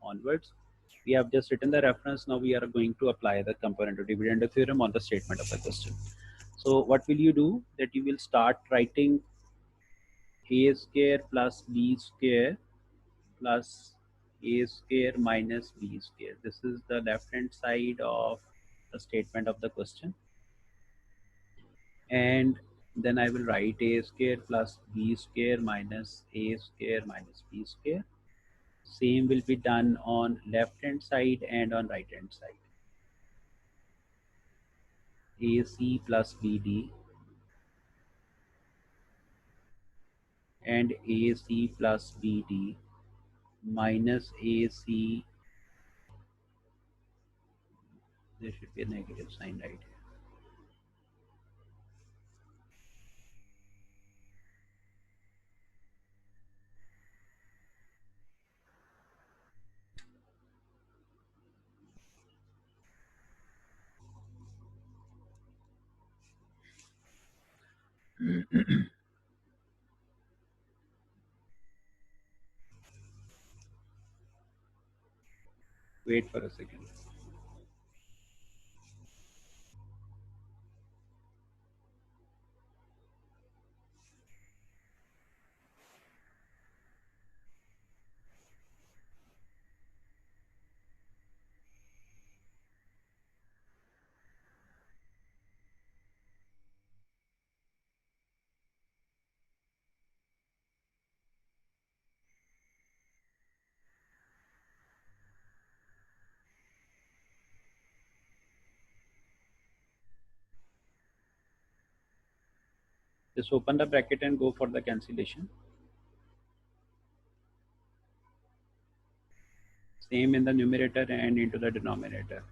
onwards. We have just written the reference. Now we are going to apply the comparative dividend theorem on the statement of the question. So what will you do? That you will start writing a square plus b square plus a square minus b square. This is the left hand side of the statement of the question. And then I will write a square plus b square minus a square minus b square. Same will be done on left hand side and on right hand side. AC plus BD and AC plus BD minus AC. There should be a negative sign right here. Wait for a second. Just open the bracket and go for the cancellation. Same in the numerator and into the denominator.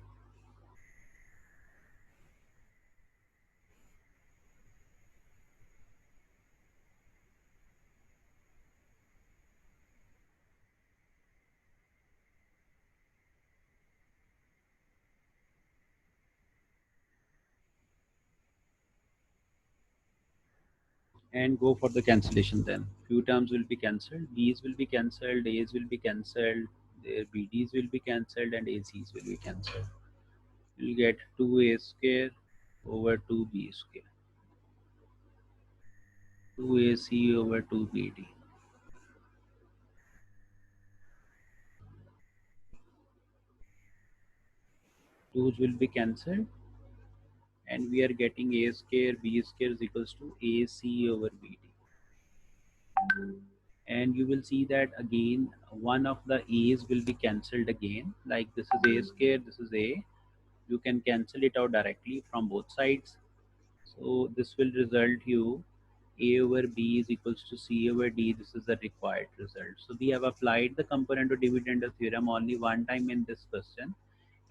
And go for the cancellation. Then few terms will be cancelled, b's will be cancelled, a's will be cancelled, their bd's will be cancelled, and ac's will be cancelled. You'll get 2a square over 2b square, 2ac over 2bd. 2's will be cancelled, and we are getting a square b square is equals to ac over bd. And you will see that again one of the a's will be cancelled again, like this is a square, this is a, you can cancel it out directly from both sides. So this will result you a over b is equals to c over d. This is the required result. So we have applied the comparative dividend theorem only one time in this question,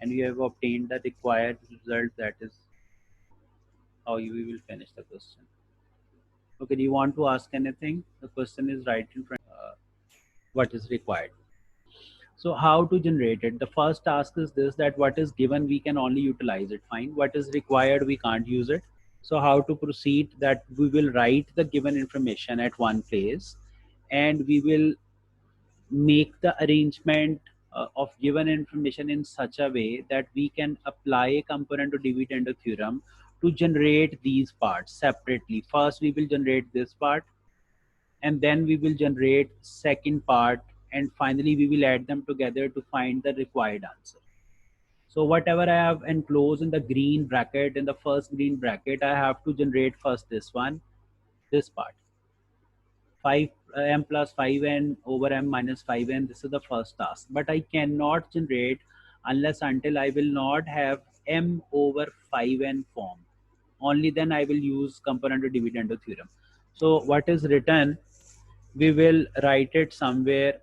and we have obtained the required result. That is how we will finish the question. Okay, do you want to ask anything? The question is right in front. What is required? So how to generate it? The first task is this, that what is given we can only utilize it. Fine. What is required we can't use it. So how to proceed? That we will write the given information at one place, and we will make the arrangement of given information in such a way that we can apply a comparative dividend theorem to generate these parts separately. First we will generate this part, and then we will generate second part, and finally we will add them together to find the required answer. So whatever I have enclosed in the green bracket, in the first green bracket, I have to generate first this one, this part, 5 m plus 5n over m minus 5n. This is the first task, but I cannot generate unless until I will not have m over 5n form. Only then I will use comparative dividend theorem. So what is written, we will write it somewhere.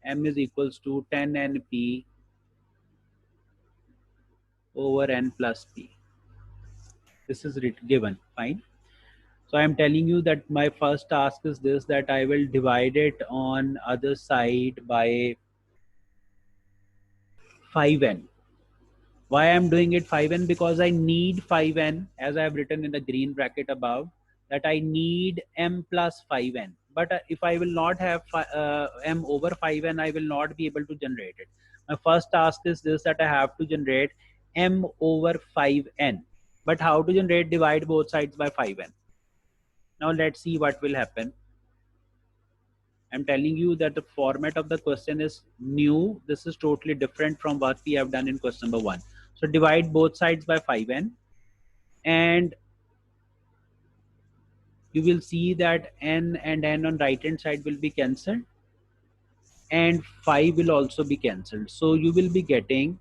M is equals to 10np over n plus p. This is given. Fine. So I'm telling you that my first task is this, that I will divide it on other side by 5n. Why I'm doing it 5n? Because I need 5n, as I have written in the green bracket above, that I need m plus 5n. but if I will not have m over 5n, I will not be able to generate it. My first task is this, that I have to generate m over 5n. But how to generate? Divide both sides by 5n. Now let's see what will happen. I'm telling you that the format of the question is new. This is totally different from what we have done in question number 1. So divide both sides by 5n, and you will see that n and n on right hand side will be cancelled, and 5 will also be cancelled. So you will be getting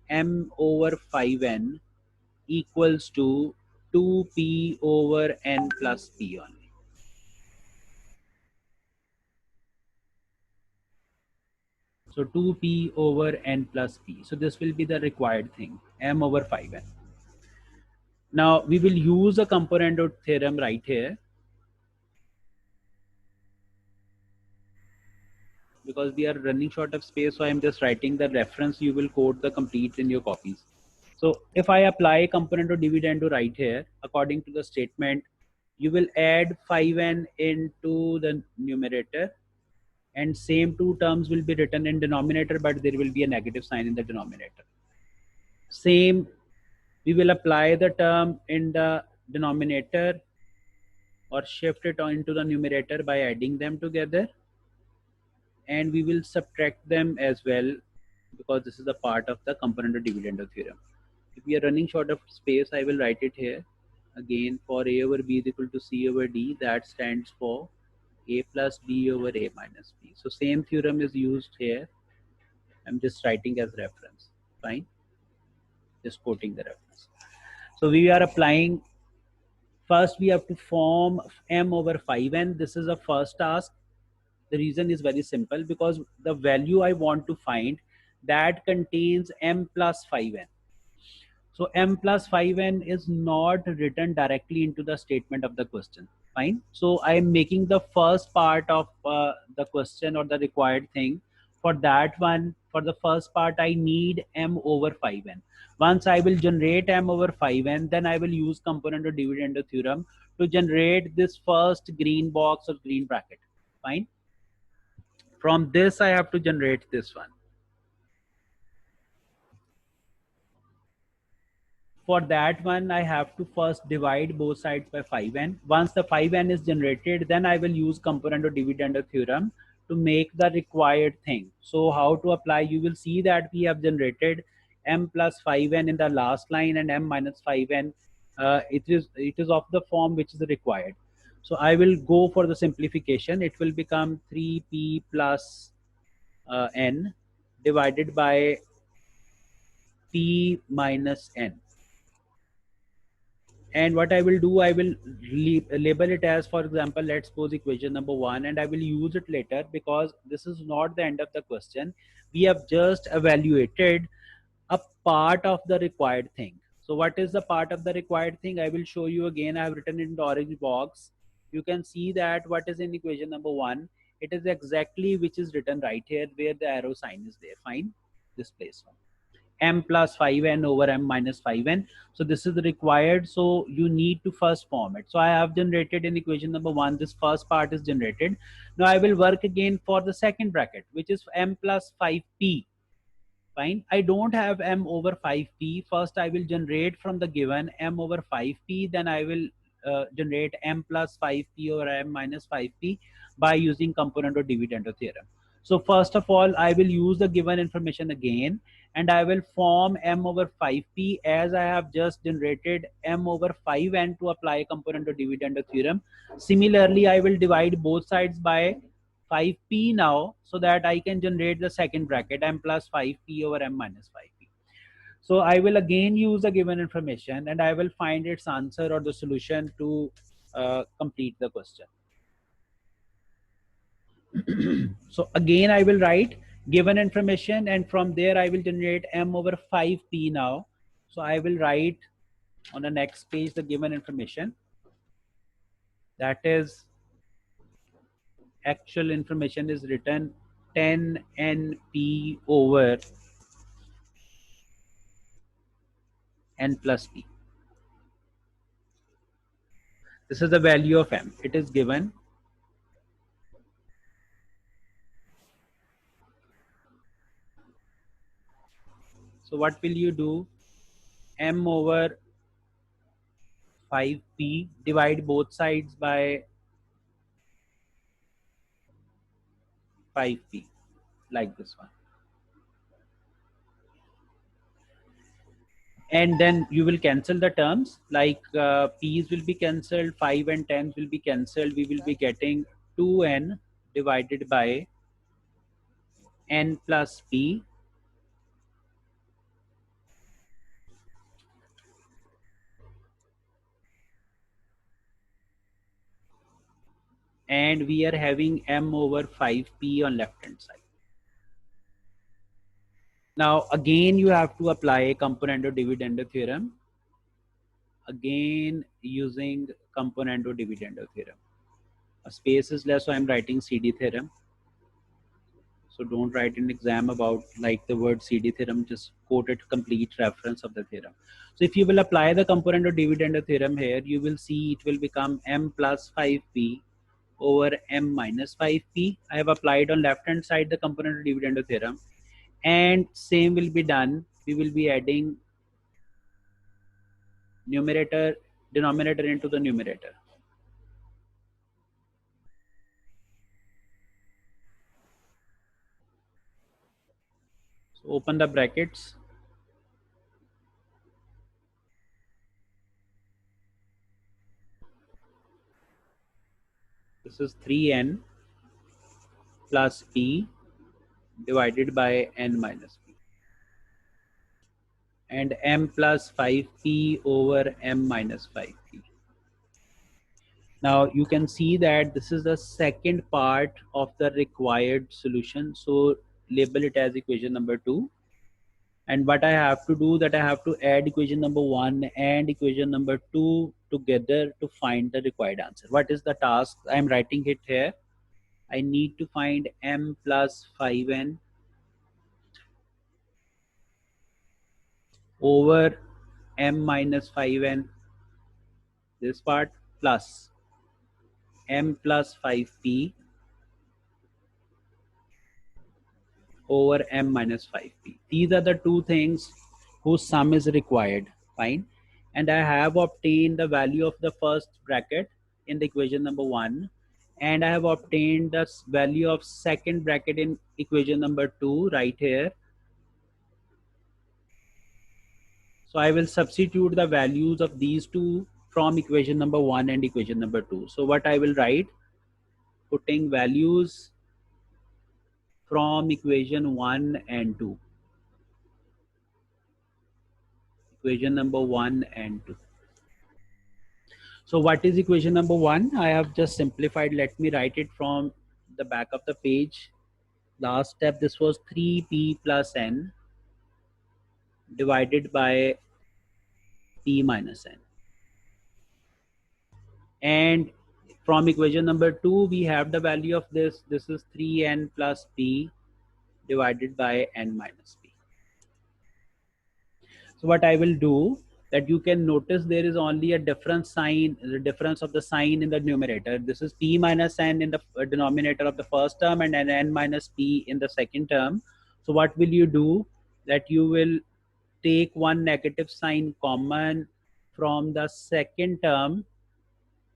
m over 5n equals to 2p over n plus p only. So 2p over n plus p. So this will be the required thing, m over 5n. Now we will use a component of theorem right here, because we are running short of space. So I am just writing the reference. You will quote the complete in your copies. So if I apply component of dividend to right here, according to the statement, you will add 5n into the numerator, and same two terms will be written in denominator, but there will be a negative sign in the denominator. Same, we will apply the term in the denominator or shift it into the numerator by adding them together, and we will subtract them as well, because this is a part of the component of dividend theorem. If we are running short of space, I will write it here. Again, for a over b is equal to c over d, that stands for a plus b over a minus b. So same theorem is used here. I'm just writing as reference. Fine. Just quoting the reference. So we are applying. First, we have to form m over 5n. This is a first task. The reason is very simple, because the value I want to find, that contains m plus 5n. So m plus 5n is not written directly into the statement of the question. Fine. So I am making the first part of the question or the required thing. For that one, for the first part, I need m over 5n. Once I will generate m over 5n, then I will use component of dividend theorem to generate this first green box or green bracket. Fine. From this, I have to generate this one. For that one, I have to first divide both sides by 5n. Once the 5n is generated, then I will use component of dividend theorem to make the required thing. So how to apply? You will see that we have generated m plus 5n in the last line, and m minus 5n. It is of the form which is required. So I will go for the simplification. It will become 3p plus n divided by p minus n. And what I will do, I will label it as, for example, let's suppose equation number 1, and I will use it later, because this is not the end of the question. We have just evaluated a part of the required thing. So what is the part of the required thing? I will show you again. I have written it in the orange box. You can see that what is in equation number 1, it is exactly which is written right here, where the arrow sign is there. Fine, this place one, m plus 5n over m minus 5n. So this is required. So you need to first form it. So I have generated in equation number 1, this first part is generated. Now I will work again for the second bracket, which is m plus 5p. Fine. I don't have m over 5p. First I will generate from the given m over 5p, then I will generate m plus 5p over m minus 5p by using component of dividend theorem. So first of all, I will use the given information again, and I will form m over 5p as I have just generated m over 5n to apply component of dividend theorem. Similarly, I will divide both sides by 5p now, so that I can generate the second bracket, m plus 5p over m minus 5p. So I will again use the given information, and I will find its answer or the solution to complete the question. So again, I will write given information, and from there I will generate m over 5p now. So I will write on the next page the given information. That is, actual information is written 10 np over n plus p. This is the value of m. It is given. So what will you do? M over 5p, divide both sides by 5p, like this one. And then you will cancel the terms, like p's will be cancelled, 5 and 10 will be cancelled. We will be getting 2n divided by n plus p, and we are having m over 5p on left hand side. Now again you have to apply componendo dividendo theorem, again using componendo dividendo theorem. A space is less, so I'm writing CD theorem. So don't write an exam about like the word CD theorem, just quote it complete reference of the theorem. So if you will apply the componendo dividendo theorem here, you will see it will become m plus 5p over m minus 5p. I have applied on left hand side the componendo dividendo theorem, and same will be done. We will be adding denominator into the numerator. So open the brackets. This is 3n plus p divided by n minus p, and m plus 5p over m minus 5p. Now you can see that this is the second part of the required solution. So label it as equation number 2. And what I have to do, that I have to add equation number 1 and equation number 2 together to find the required answer. What is the task? I am writing it here. I need to find m plus 5n over m minus 5n, this part, plus m plus 5p over m minus 5p. These are the two things whose sum is required. Fine. And I have obtained the value of the first bracket in the equation number 1, and I have obtained the value of second bracket in equation number 2 right here. So I will substitute the values of these two from equation number 1 and equation number 2. So what I will write, putting values from equation 1 and 2. Equation number 1 and 2. So what is equation number 1? I have just simplified. Let me write it from the back of the page. Last step, this was 3p plus n divided by p minus n. And from equation number 2, we have the value of this. This is 3n plus p divided by n minus p. So what I will do, that you can notice there is only a different sign, the difference of the sign in the numerator. This is p minus n in the denominator of the first term, and n minus p in the second term. So what will you do, that you will take one negative sign common from the second term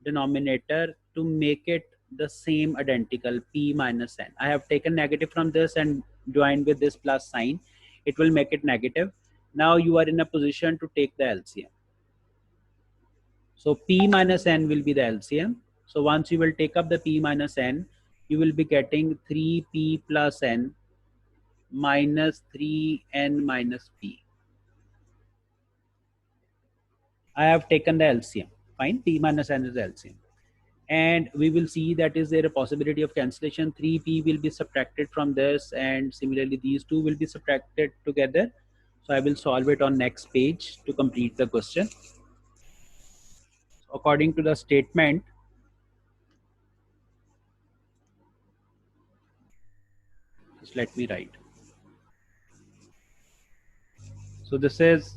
denominator to make it the same identical, p minus n. I have taken negative from this and joined with this plus sign. It will make it negative. Now you are in a position to take the LCM. So p minus n will be the LCM. So once you will take up the p minus n, you will be getting 3p plus n minus 3n minus p. I have taken the LCM. Fine, p minus n is the LCM. And we will see that is there a possibility of cancellation. 3p will be subtracted from this, and similarly these two will be subtracted together. So I will solve it on next page to complete the question. According to the statement, just let me write. So this is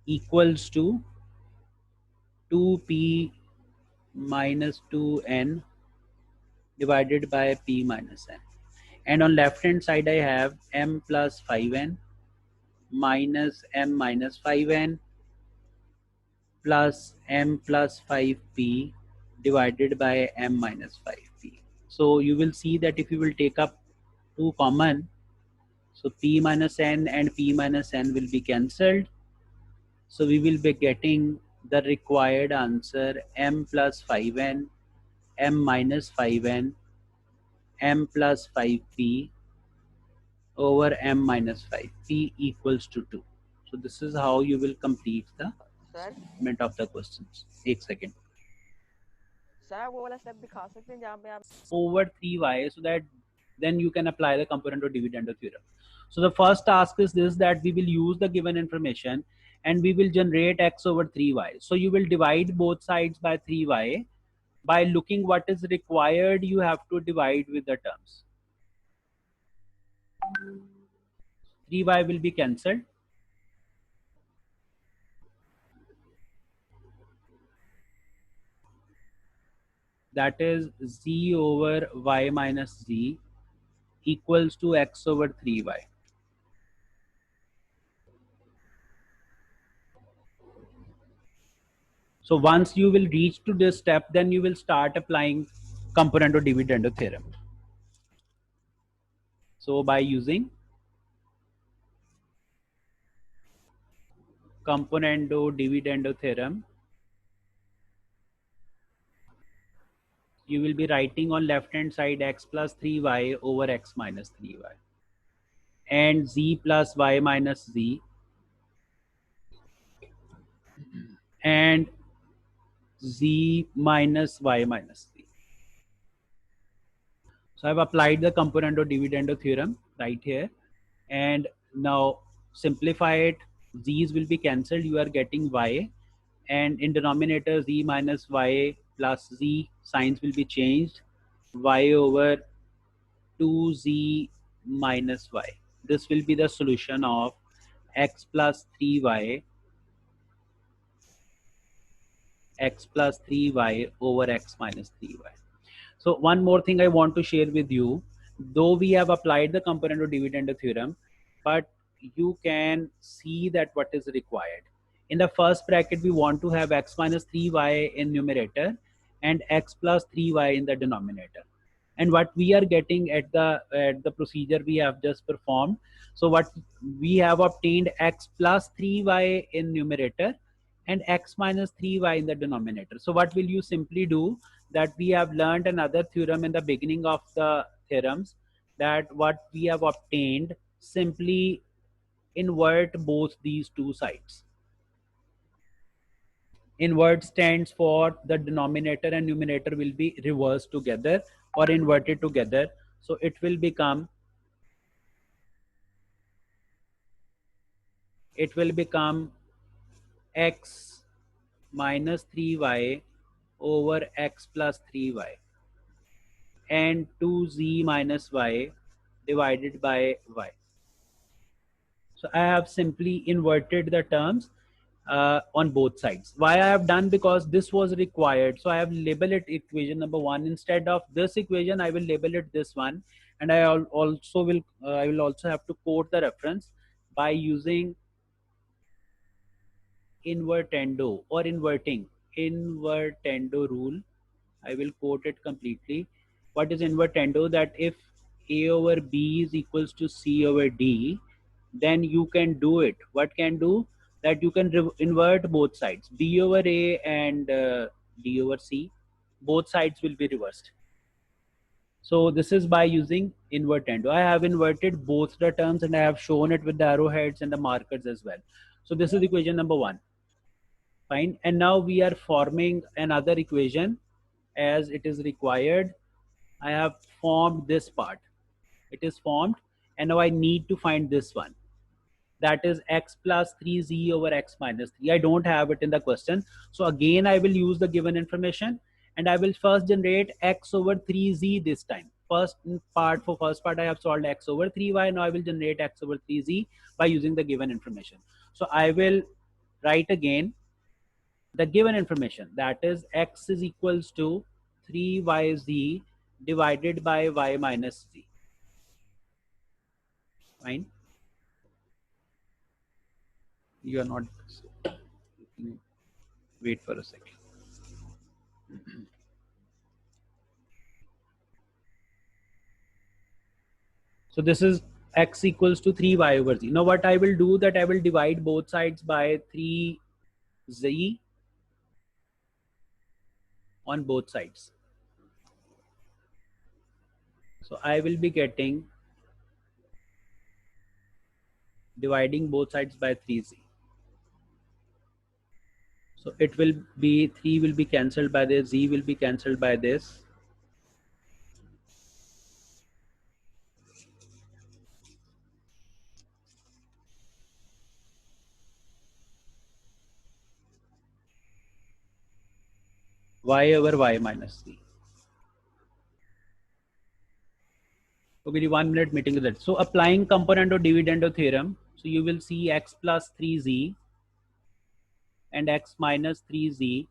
equals to 2p minus 2n divided by p minus n. And on left hand side I have m plus 5n minus m minus 5n plus m plus 5p divided by m minus 5p. So you will see that if you will take up 2 common, so p minus n and p minus n will be cancelled. So we will be getting the required answer m plus 5n, m minus 5n, m plus 5p over m minus 5p equals to 2. So this is how you will complete the sir statement of the questions. एक second. Sir वो वाला step दिखा सकते हैं जहाँ पे आप Over 3y, so that then you can apply the component dividend theorem. So the first task is this, that we will use the given information and we will generate x over 3y. So you will divide both sides by 3y. By looking what is required, you have to divide with the terms. 3y will be cancelled. That is z over y minus z equals to x over 3y. So once you will reach to this step, then you will start applying component dividend theorem. So by using componendo dividendo theorem, you will be writing on left hand side x plus 3y over x minus 3y and z plus y minus z and z minus y minus z. So I've applied the componendo dividendo theorem right here, and now simplify it. Z's will be cancelled, you are getting y, and in denominator z minus y plus z, signs will be changed, y over 2z minus y. This will be the solution of x plus 3y, x plus 3y over x minus 3y. So one more thing I want to share with you, though we have applied the component of dividend theorem, but you can see that what is required. In the first bracket, we want to have x minus 3y in numerator and x plus 3y in the denominator. And what we are getting at the procedure we have just performed. So what we have obtained, x plus 3y in numerator and x minus 3y in the denominator. So what will you simply do, that we have learned another theorem in the beginning of the theorems, that what we have obtained, simply invert both these two sides. Invert stands for the denominator and numerator will be reversed together or inverted together. So it will become x minus 3y over x plus 3y and 2z minus y divided by y. So I have simply inverted the terms on both sides. Why I have done? Because this was required. So I have labeled it equation number 1. Instead of this equation, I will label it this one. And I also will have to quote the reference by using invertendo or invertendo rule. I will quote it completely. What is invertendo? That if a over b is equals to c over d, then you can do it. What can do? That you can invert both sides, b over a and d over c. Both sides will be reversed. So this is by using invertendo. I have inverted both the terms and I have shown it with the arrowheads and the markers as well. So this is equation number 1. Fine. And now we are forming another equation as it is required. I have formed this part. It is formed, and now I need to find this one. That is x plus 3z over x minus 3. I don't have it in the question. So again, I will use the given information and I will first generate x over 3z this time. First part, I have solved x over 3y. Now I will generate x over 3z by using the given information. So I will write again the given information, that is x is equals to 3yz divided by y minus z. Fine. You are not. Wait for a second. So this is x equals to 3y over z. Now what I will do, that I will divide both sides by 3z on both sides. So I will be getting, dividing both sides by 3z. So it will be, 3 will be cancelled by this, z will be cancelled by this. Y over y minus z. Okay, 1 minute meeting with that. So applying component of dividend theorem, so you will see x plus 3z and x minus 3z,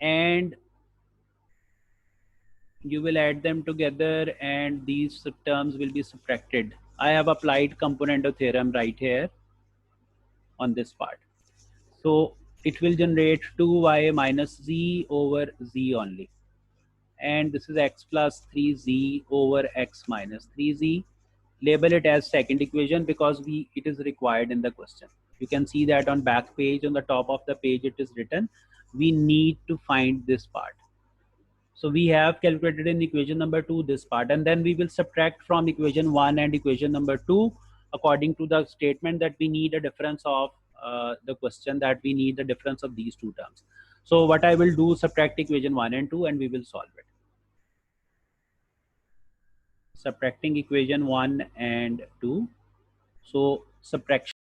and you will add them together and these terms will be subtracted. I have applied component of theorem right here on this part. So it will generate 2y minus z over z only. And this is x plus 3z over x minus 3z. Label it as second equation because it is required in the question. You can see that on back page, on the top of the page it is written. We need to find this part. So we have calculated in equation number 2 this part, and then we will subtract from equation 1 and equation number 2 according to the statement that we need a difference of the question, that we need the difference of these two terms. So what I will do, subtract equation 1 and 2 and we will solve it. Subtracting equation 1 and 2. So subtraction